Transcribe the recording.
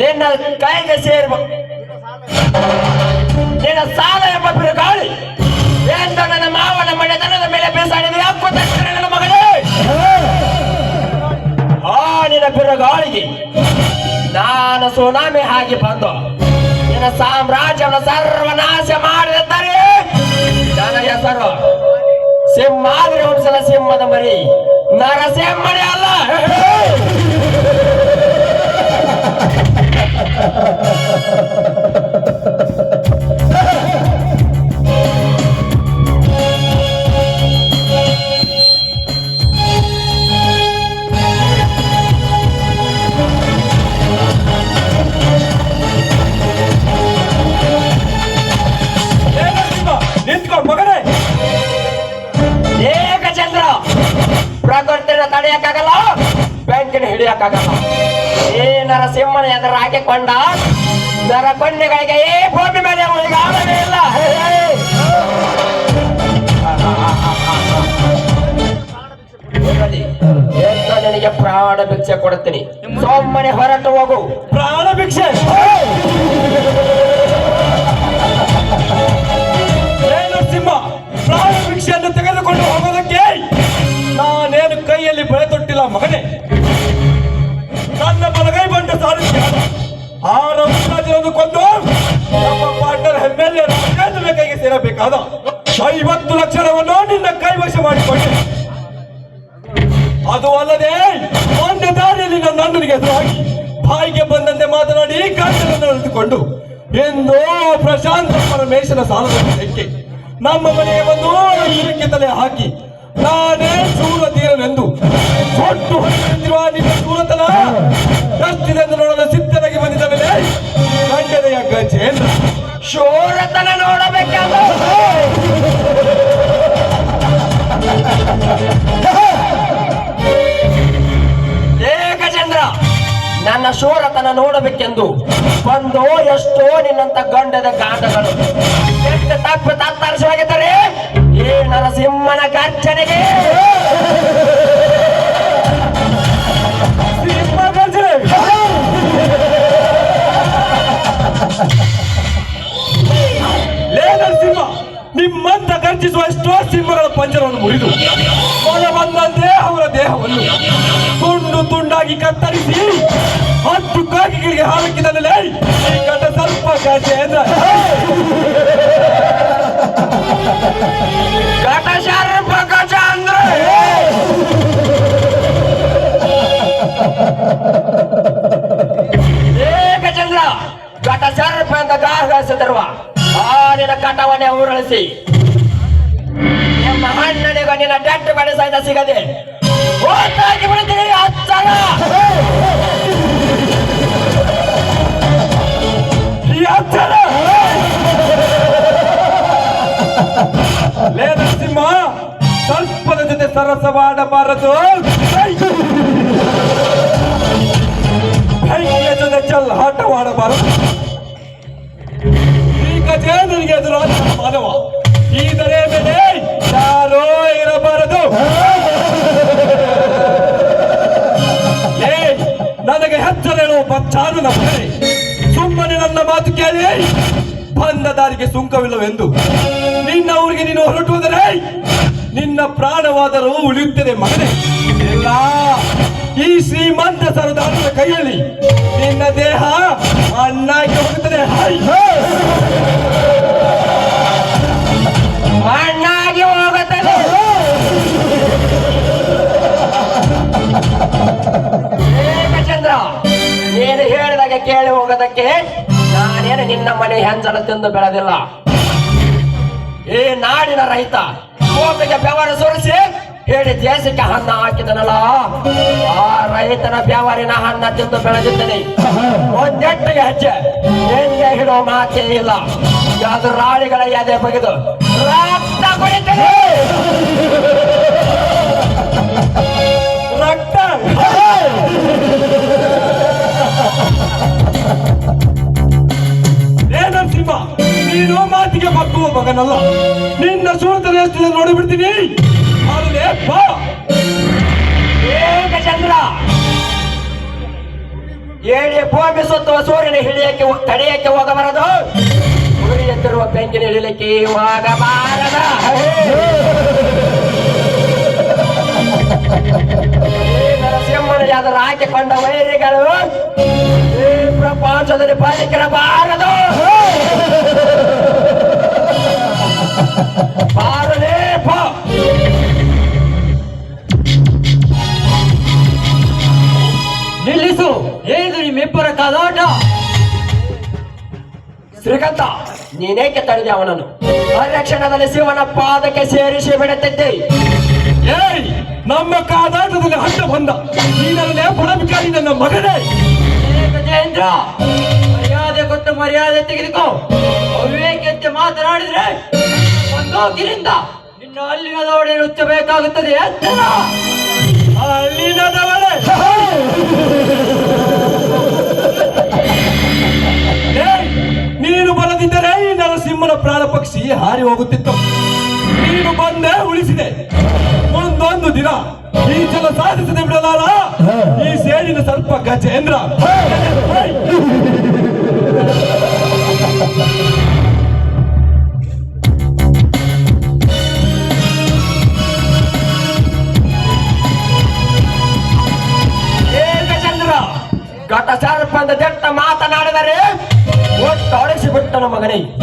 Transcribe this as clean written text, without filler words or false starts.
ನಿನ್ನ ಕೈಗೆ ಸೇರುವ ನಿನ್ನ ಸಾಲ ಎಂಬ ಬಿರುಗಾಳಿ ಎಂದು ನನ್ನ ಮಾವನ ಮನೆತನದ ಮೇಲೆ ಬೀಸಾಡಿದೆ ನನ್ನ ಮಗಳೇ. ಆ ನಿನ್ನ ಬಿರುಗಾಳಿಗೆ ನಾನು ಸುನಾಮಿ ಹಾಗೆ ಬಂದು ನಿನ್ನ ಸಾಮ್ರಾಜ್ಯವನ್ನು ಸರ್ವನಾಶ ಮಾಡಿದರೆ ನನ್ನ ಹೆಸರು ಸಿಂಹಾದ್ರಿ ವಂಶದ ಸಿಂಹದ ಮರಿ ನರಸಿಂಹನೇ ಅಲ್ಲ. ನಿಂತ್ಕೊಂಡು ಮಗನೇ, ಏಕಚಂದ್ರ ಪ್ರಕೃತಿನ ತಡೆಯಕ್ಕಾಗಲ್ಲ, ಬೆಂಕಿನ ಹಿಡಿಯಕ್ಕಾಗಲ್ಲ. ಈ ನರಸಿಂಹನ ಎದುರು ಹಾಕಿಕೊಂಡ ನರಕನ್ಯಗಳಿಗೆ ಈ ಭೂಮಿ ಮೇಲೆ ಉಳಿಗಾಲವೇ ಇಲ್ಲ. ನಿನಗೆ ಪ್ರಾಣ ಭಿಕ್ಷೆ ಕೊಡುತ್ತೀನಿ, ಸೋಮನೆ ಹೊರಟು ಹೋಗು. ಪ್ರಾಣ ಭಿಕ್ಷೆ? ನರಸಿಂಹ, ಪ್ರಾಣ ಭಿಕ್ಷೆಯನ್ನು ತೆಗೆದುಕೊಂಡು ಹೋಗೋದಕ್ಕೆ ನಾನೇನು ಕೈಯಲ್ಲಿ ಬೆಳೆ ತೊಟ್ಟಿಲ್ಲ ಮಗನೇ. ನನ್ನ ಬಲಗೈ ಬಂಡ ಸಾರಿಸಿ ಆ ರಘುರಾಜನನ್ನು ಕೊಂದು ನಮ್ಮ ಪಾರ್ಟ್ನರ್ ಹೆಮ್ಮೆಲ್ಲೆ ರಾಜೇಂದ್ರನ ಕೈಗೆ ಸೇರಬೇಕಾದ 50 ಲಕ್ಷಣವನ್ನು ನಿನ್ನ ಕೈವಶ ಮಾಡಿಕೊಂಡೆ. ಅದು ಅಲ್ಲದೆ ಒಂದೇ ದಾರಿಯಲ್ಲಿ ನನ್ನ ಅಣ್ಣನಿಗೆ ಎದುರಾಗಿ ಬಾಯಿಗೆ ಬಂದಂತೆ ಮಾತನಾಡಿ ಗಂಟಲನ್ನು ಎಳೆದುಕೊಂಡು ಎಂದೋ ಪ್ರಶಾಂತ ಪರಮೇಶನ ಸಾಲದ ತೆಕ್ಕೆ ನಮ್ಮ ಮನೆಗೆ ಬಂದು ಇದಕ್ಕೆ ತಲೆ ಹಾಕಿ ನಾನೇ ಶೂರ ತೀರನೆಂದು ಸೊಟ್ಟು ಹೊಂದಿರುವ ನಿನ್ನ ಶೂರತನ ಎಷ್ಟಿದೆ ಎಂದು ನೋಡಲು ಸಿದ್ಧನಾಗಿ ಬಂದಿದ್ದ ಮೇಲೆ ಗಂಡನೆಯ ಗಜೇಂದ್ರ ಶೂರತನ ನೋಡಬೇಕಾದ ಏಕಚಂದ್ರ, ನನ್ನ ಶೂರತನ ನೋಡಬೇಕೆಂದು ಬಂದು ಎಷ್ಟೋ ನಿನ್ನಂತ ಗಂಡದ ಗಾಂಡಗಳು ಎಷ್ಟು ತಪ್ಪು ತತ್ತರಿಸವಾಗಿದ್ದರೆ ಈ ನರಸಿಂಹನ ಗರ್ಜನೆಗೆ ನರಸಿಂಹ, ನಿಮ್ಮಂತ ಗರ್ಜಿಸುವ ಎಷ್ಟೋ ಸಿಂಹಗಳ ಪಂಜರವನ್ನು ಮುರಿದು ಮೊಲ ಬಂದಂತೆ ಅವರ ದೇಹವನ್ನು ತುಂಡು ತುಂಡಾಗಿ ಕತ್ತರಿಸಿ 10 ಕಾಕಿಗಳಿಗೆ ಹಾಕಿದಲ್ಲಿ ಈ ಗಂಡ ಸ್ವಲ್ಪ ಗಜೇಂದ್ರ ಘಟ ಶಾರ್ಪ ಗಜೇಂದ್ರ ಏಕಚಂದ್ರ ಘಟ ಸರ್ಪ ಅಂತ ಗಾಹಸಿದರುವ ಆ ನಿನ್ನ ಕಟವನ್ನೇ ಉರುಳಿಸಿ ನಿಮ್ಮ ಅಣ್ಣನಿಗೂ ನಿನ್ನ ಡಟ್ಟು ಬಡಿ ಸಹಿತ ಸಿಗದೆ ಓಟಾಗಿ ಬಿಡ್ತೀನಿ ಅಚ್ಚಲ. ಲೇ ನರಸಿಂಹ, ಸ್ವಲ್ಪದ ಜೊತೆ ಸರಸವಾಡಬಾರದು. ಬೆಂಕಿಯ ಜೊತೆ ಆಟವಾಡಬಾರದು. ಈ ಗಜೇಂದ್ರನಿಗೆ ಎದುರಾದ ಮಾನವ ಈ ದರೆಯ ಮೇಲೆ ಯಾರೋ ಇರಬಾರದು. ನನಗೆ ಹೆಚ್ಚಳ ಹೇಳುವ ಬಚ್ಚಾನು ನಮ್ಮನೆ ಸುಮ್ಮನೆ ನನ್ನ ಮಾತು ಕೇಳಿ ಬಂದ ದಾರಿಗೆ ಸುಂಕವಿಲ್ಲವೆಂದು ನಿನ್ನ ಊರಿಗೆ ನೀನು ಹೊರಟುವುದರೆ ನಿನ್ನ ಪ್ರಾಣವಾದರೂ ಉಳಿಯುತ್ತದೆ ಮಗನೇ. ಇಲ್ಲ, ಈ ಶ್ರೀಮಂತ ಸರದಾರನ ಕೈಯಲ್ಲಿ ನಿನ್ನ ದೇಹ ಮಣ್ಣಾಗಿ ಹೋಗುತ್ತದೆ. ಮಣ್ಣಾಗಿ ಹೋಗುತ್ತದೆ. ಏಕಚಂದ್ರ, ನೀನು ಹೇಳಿದಾಗ ಕೇಳಿ ಹೋಗೋದಕ್ಕೆ ನಾನೇನು ನಿನ್ನ ಮನೆ ಹೆಂಜಲ ತಿಂದು ಬೆಳೆದಿಲ್ಲ. ಈ ನಾಡಿನ ರೈತ ಕೋಪಿಗೆ ಬೆವರು ಸುರಿಸಿ ಹೇಳಿ ದೇಶಕ್ಕೆ ಹಣ್ಣ ಹಾಕಿದನಲ್ಲ, ಆ ರೈತನ ಬ್ಯಾವರಿನ ಹಣ್ಣ ತಿಂದು ಬೆಳೆದಿದ್ದೇನೆ. ಒಂದೆಟ್ಟಿಗೆ ಹೆಜ್ಜೆ ಹೆಂಗೆ ಹಿಡೋ ಮಾತೇ ಇಲ್ಲ. ಅದು ರಾಳಿಗಳ ಎದೆ ಬಗೆದು ರಕ್ತ ಕುಡಿತೇನೆ. ರಕ್ತ ನರಸಿಂಹ, ನೀನು ಮಾತಿಗೆ ಬಗ್ಗುವ ಮಗನಲ್ಲ. ನಿನ್ನ ಸೂರ್ತನ ಎಷ್ಟು ನೋಡಿಬಿಡ್ತೀನಿ. ಅಲ್ಲೇ ಬಾ. ಏಕಚಂದ್ರ, ಏಳಿ ಭೂಮಿ ಸುತ್ತುವ ಸೂರ್ಯನ ಹಿಡಿಯಕ್ಕೆ ತಡೆಯಕ್ಕೆ ಹೋಗಬಾರದು, ಉರಿ ಎತ್ತಿರುವ ಬೆಂಕಿನ ಇಳಿಲಿಕ್ಕೆ ಹೋಗಬಾರದ. ನರಸಿಂಹನ ಯಾವ್ದಾರು ಹಾಕಿಕೊಂಡ ವೈರಿಗಳು ಈ ಪ್ರಪಂಚದಲ್ಲಿ ಬದುಕಿರಬಾರದು. ಬಾರಲೇ ಬಾ. ನಿಲ್ಲಿಸು. ಏನು ನಿಮ್ಮಿಬ್ಬರ ಕಾದಾಟ? ಶ್ರೀಕಂಠ, ನೀನೇಕೆ ತಡೆದೆ ಅವನನ್ನು? ಅರಕ್ಷಣದಲ್ಲಿ ಶಿವನ ಪಾದಕ್ಕೆ ಸೇರಿಸಿ ಬಿಡುತ್ತಿದ್ದೆ. ಏಯ್, ನಮ್ಮ ಕಾದಾಟದಲ್ಲಿ ಅಡ್ಡ ಬಂದ ನೀನಲ್ಲೇ ಬಡಬಿಕಾರಿ ನನ್ನ ಮಗನೇ. ಗಜೇಂದ್ರ, ಮರ್ಯಾದೆ ಕೊಟ್ಟು ಮರ್ಯಾದೆ ತೆಗೆದುಕೋ. ಅವಿವೇಕಂತೆ ಮಾತನಾಡಿದ್ರೆ ಒಂದೋಗಿರಿಂದ ನಿನ್ನ ಅಲ್ಲಿನದವಡೆ ನುಚ್ಚಬೇಕಾಗುತ್ತದೆ. ಎತ್ತರ. ಅಲ್ಲಿನದವಳೆ. ಏಯ್, ನೀನು ಬರದಿದ್ದರೆ ಈ ನರಸಿಂಹನ ಪ್ರಾಣ ಪಕ್ಷಿ ಹಾರಿ ಹೋಗುತ್ತಿತ್ತು. ನೀನು ಬಂದೇ ಉಳಿಸಿದೆ. ಒಂದೊಂದು ದಿನ ಈ ಜಲ ಸಾಧಿಸದೆ ಬಿಡಲಾರ ಈ ಸೇಡಿನ ಸರ್ಪ ಗಜೇಂದ್ರ. ಏಕಚಂದ್ರ, ಘಟ ಸರ್ಪಂದ ದಟ್ಟ ಮಾತನಾಡಿದರೆ ಒಟ್ಟೊಳಿಸಿ ಬಿಟ್ಟನ ಮಗನೇ.